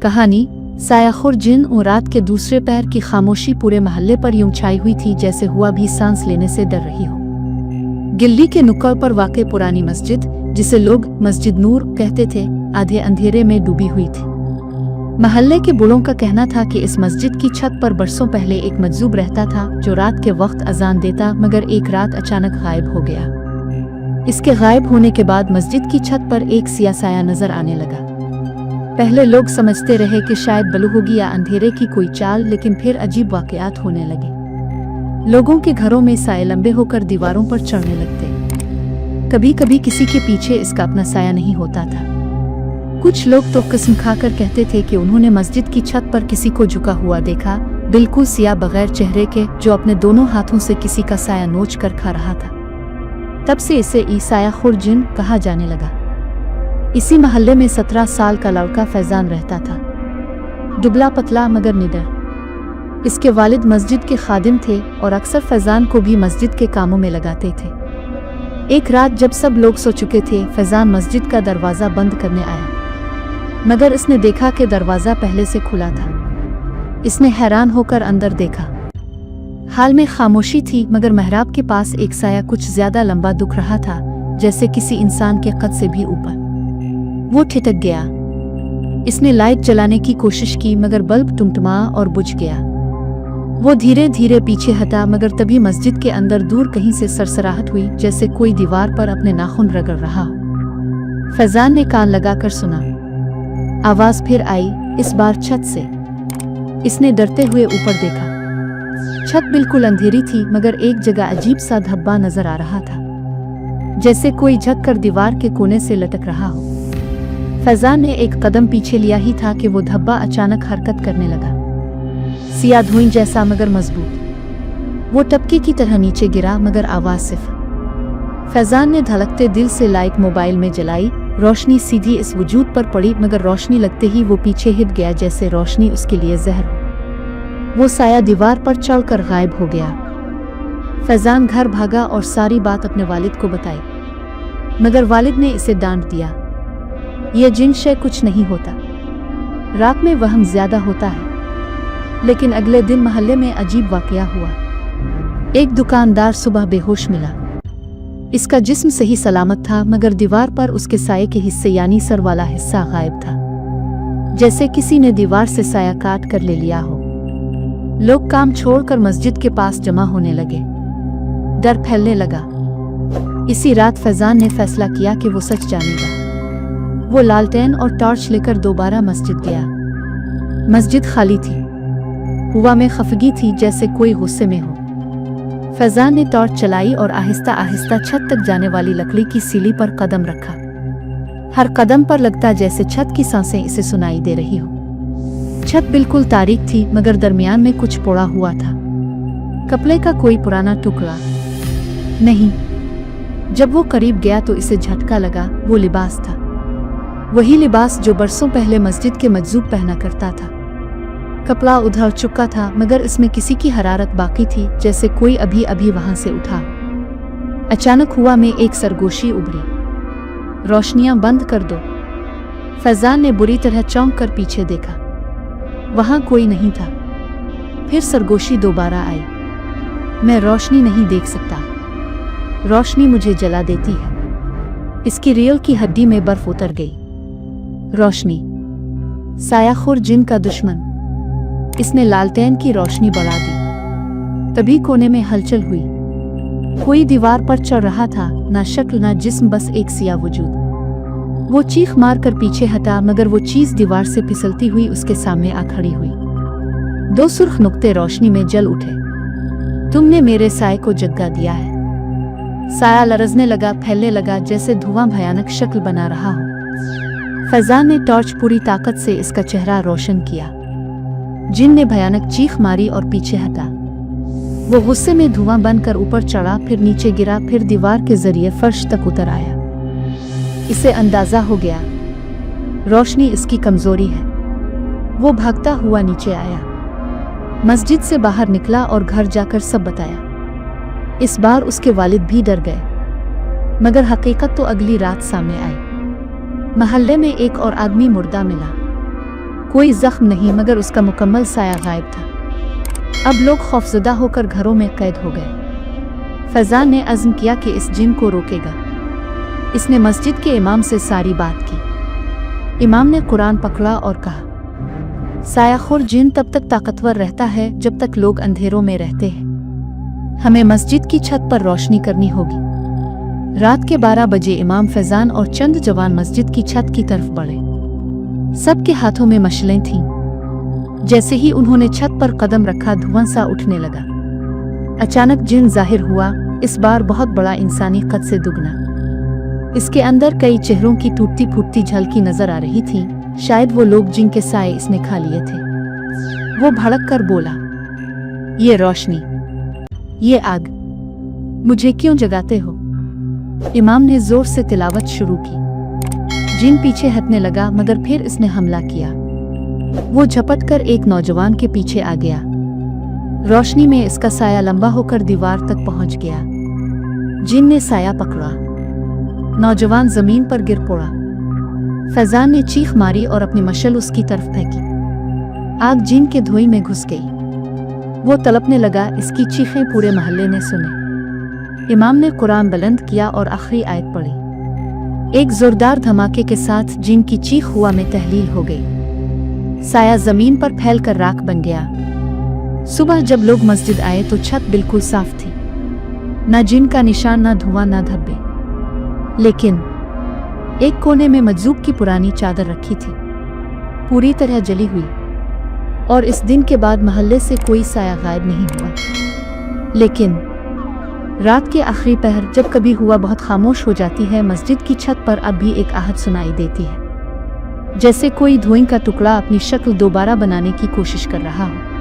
कहानी सायाखोर जिन और रात के दूसरे पैर की खामोशी पूरे मोहल्ले पर यूं छाई हुई थी जैसे हुआ भी सांस लेने से डर रही हो। गिल्ली के नुक्कड़ पर वाक़े पुरानी मस्जिद, जिसे लोग मस्जिद नूर कहते थे, आधे अंधेरे में डूबी हुई थी। मोहल्ले के बूढ़ों का कहना था कि इस मस्जिद की छत पर बरसों पहले एक मजजूब रहता था जो रात के वक्त अजान देता, मगर एक रात अचानक गायब हो गया। इसके गायब होने के बाद मस्जिद की छत पर एक सिया साया नजर आने लगा। पहले लोग समझते रहे कि शायद बलू होगी या अंधेरे की कोई चाल, लेकिन फिर अजीब वाकयात होने लगे। लोगों के घरों में साए लंबे होकर दीवारों पर चढ़ने लगते। कभी कभी किसी के पीछे इसका अपना साया नहीं होता था। कुछ लोग तो कसम खाकर कहते थे कि उन्होंने मस्जिद की छत पर किसी को झुका हुआ देखा, बिल्कुल सिया बगैर चेहरे के, जो अपने दोनों हाथों से किसी का साया नोच कर खा रहा था। तब से इसे सायाखोर जिन कहा जाने लगा। इसी मोहल्ले में 17 साल का लड़का फैजान रहता था, दुबला पतला मगर निडर। इसके वालिद मस्जिद के खादिम थे और अक्सर फैजान को भी मस्जिद के कामों में लगाते थे। एक रात जब सब लोग सो चुके थे, फैजान मस्जिद का दरवाज़ा बंद करने आया, मगर इसने देखा कि दरवाज़ा पहले से खुला था। इसने हैरान होकर अंदर देखा। हाल में खामोशी थी, मगर मेहराब के पास एक साया कुछ ज्यादा लंबा दिख रहा था, जैसे किसी इंसान के कद से भी ऊपर। वो ठिठक गया। इसने लाइट जलाने की कोशिश की, मगर बल्ब टुमटुमा और बुझ गया। वो धीरे धीरे पीछे हटा, मगर तभी मस्जिद के अंदर दूर कहीं से सरसराहट हुई, जैसे कोई दीवार पर अपने नाखून रगड़ रहा हो। फैजान ने कान लगाकर सुना। आवाज फिर आई, इस बार छत से। इसने डरते हुए ऊपर देखा। छत बिल्कुल अंधेरी थी, मगर एक जगह अजीब सा धब्बा नजर आ रहा था, जैसे कोई झुक कर दीवार के कोने से लटक रहा हो। फैजान ने एक कदम पीछे लिया ही था कि वो धब्बा अचानक हरकत करने लगा, सिया धुएं जैसा मगर मजबूत। वो टपके की तरह नीचे गिरा, मगर आवाज सिर्फ। फैजान ने धड़कते दिल से लाइट मोबाइल में जलाई। रोशनी सीधी इस वजूद पर पड़ी, मगर रोशनी लगते ही वो पीछे हिट गया, जैसे रोशनी उसके लिए जहर हो। वो साया दीवार पर चढ़कर गायब हो गया। फैजान घर भागा और सारी बात अपने वालिद को बताई, मगर वालिद ने इसे डांट दिया। यह जिन शय कुछ नहीं होता, रात में वहम ज्यादा होता है। लेकिन अगले दिन मोहल्ले में अजीब वाकया हुआ। एक दुकानदार सुबह बेहोश मिला। इसका जिस्म सही सलामत था, मगर दीवार पर उसके साये के हिस्से यानी सर वाला हिस्सा गायब था, जैसे किसी ने दीवार से साया काट कर ले लिया हो। लोग काम छोड़कर मस्जिद के पास जमा होने लगे। डर फैलने लगा। इसी रात फैजान ने फैसला किया कि वो सच जानेगा। वो लालटेन और टॉर्च लेकर दोबारा मस्जिद गया। मस्जिद खाली थी। हवा में खफगी थी, जैसे कोई गुस्से में हो। फैजान ने टॉर्च चलाई और आहिस्ता आहिस्ता छत तक जाने वाली लकड़ी की सीढ़ी पर कदम रखा। हर कदम पर लगता जैसे छत की सांसें इसे सुनाई दे रही हो। छत बिल्कुल तारीक थी, मगर दरमियान में कुछ पोड़ा हुआ था। कपड़े का कोई पुराना टुकड़ा नहीं। जब वो करीब गया तो इसे झटका लगा। वो लिबास था, वही लिबास जो बरसों पहले मस्जिद के मजजूब पहना करता था। कपड़ा उधड़ चुका था, मगर इसमें किसी की हरारत बाकी थी, जैसे कोई अभी अभी वहां से उठा। अचानक हवा में एक सरगोशी उभरी। रोशनियां बंद कर दो। फैजान ने बुरी तरह चौंक कर पीछे देखा। वहां कोई नहीं था। फिर सरगोशी दोबारा आई। मैं रोशनी नहीं देख सकता, रोशनी मुझे जला देती है। इसकी रील की हड्डी में बर्फ उतर गई। रोशनी, सायाखोर जिन का दुश्मन। इसने लालटेन की रोशनी बढ़ा दी। तभी कोने में हलचल हुई। कोई दीवार पर चढ़ रहा था, ना शक्ल ना जिस्म, बस एक सिया वजूद। वो चीख मार कर पीछे हटा, मगर वो चीज दीवार से फिसलती हुई उसके सामने आ खड़ी हुई। 2 सुर्ख नुक्ते रोशनी में जल उठे। तुमने मेरे साये को जगा दिया है। साया लरजने लगा, फैलने लगा, जैसे धुआं भयानक शक्ल बना रहा हो। फैजान ने टॉर्च पूरी ताकत से इसका चेहरा रोशन किया। जिन ने भयानक चीख मारी और पीछे हटा। वो गुस्से में धुआं बनकर ऊपर चढ़ा, फिर नीचे गिरा, फिर दीवार के जरिए फर्श तक उतर आया। इसे अंदाजा हो गया, रोशनी इसकी कमजोरी है। वो भागता हुआ नीचे आया, मस्जिद से बाहर निकला और घर जाकर सब बताया। इस बार उसके वालिद भी डर गए, मगर हकीकत तो अगली रात सामने आई। मोहल्ले में एक और आदमी मुर्दा मिला। कोई जख्म नहीं, मगर उसका मुकम्मल साया गायब था। अब लोग खौफजदा होकर घरों में कैद हो गए। फैजान ने अज़्म किया कि इस जिन को रोकेगा। इसने मस्जिद के इमाम से सारी बात की। इमाम ने कुरान पकड़ा और कहा, सायाखोर जिन तब तक ताकतवर रहता है जब तक लोग अंधेरों में रहते हैं। हमें मस्जिद की छत पर रोशनी करनी होगी। रात के 12 बजे इमाम फैजान और चंद जवान मस्जिद की छत की तरफ बढ़े। सबके हाथों में मशलें थीं। जैसे ही उन्होंने छत पर कदम रखा, धुआं सा उठने लगा। अचानक जिन जाहिर हुआ, इस बार बहुत बड़ा, इंसानी कद से दुगना। इसके अंदर कई चेहरों की टूटती फूटती झलकी नजर आ रही थी। शायद वो लोग जिनके साए इसने खा लिए थे। वो भड़क कर बोला, ये रोशनी, ये आग, मुझे क्यों जगाते हो? इमाम ने जोर से तिलावत शुरू की। जिन पीछे हटने लगा, मगर फिर इसने हमला किया। वो झपट कर एक नौजवान के पीछे आ गया। रोशनी में इसका साया लंबा होकर दीवार तक पहुंच गया। जिन ने साया पकड़ा। नौजवान जमीन पर गिर पड़ा। फैजान ने चीख मारी और अपनी मशल उसकी तरफ फेंकी। आग जिन के धुएं में घुस गई। वो तड़पने लगा। इसकी चीखें पूरे मोहल्ले ने सुने। इमाम ने कुरान बुलंद किया और आखिरी आयत पढ़ी। एक जोरदार धमाके के साथ जिन की चीख हुआ में तहलील हो गई। साया जमीन पर फैलकर राख बन गया। सुबह जब लोग मस्जिद आए तो छत बिल्कुल साफ थी। न जिन का निशान, न धुआं, न धब्बे। लेकिन एक कोने में मजजूब की पुरानी चादर रखी थी, पूरी तरह जली हुई। और इस दिन के बाद महल्ले से कोई साया गायब नहीं हुआ। लेकिन रात के आखिरी पहर जब कभी हुआ बहुत खामोश हो जाती है। मस्जिद की छत पर अब भी एक आहट सुनाई देती है, जैसे कोई धुएं का टुकड़ा अपनी शक्ल दोबारा बनाने की कोशिश कर रहा हो।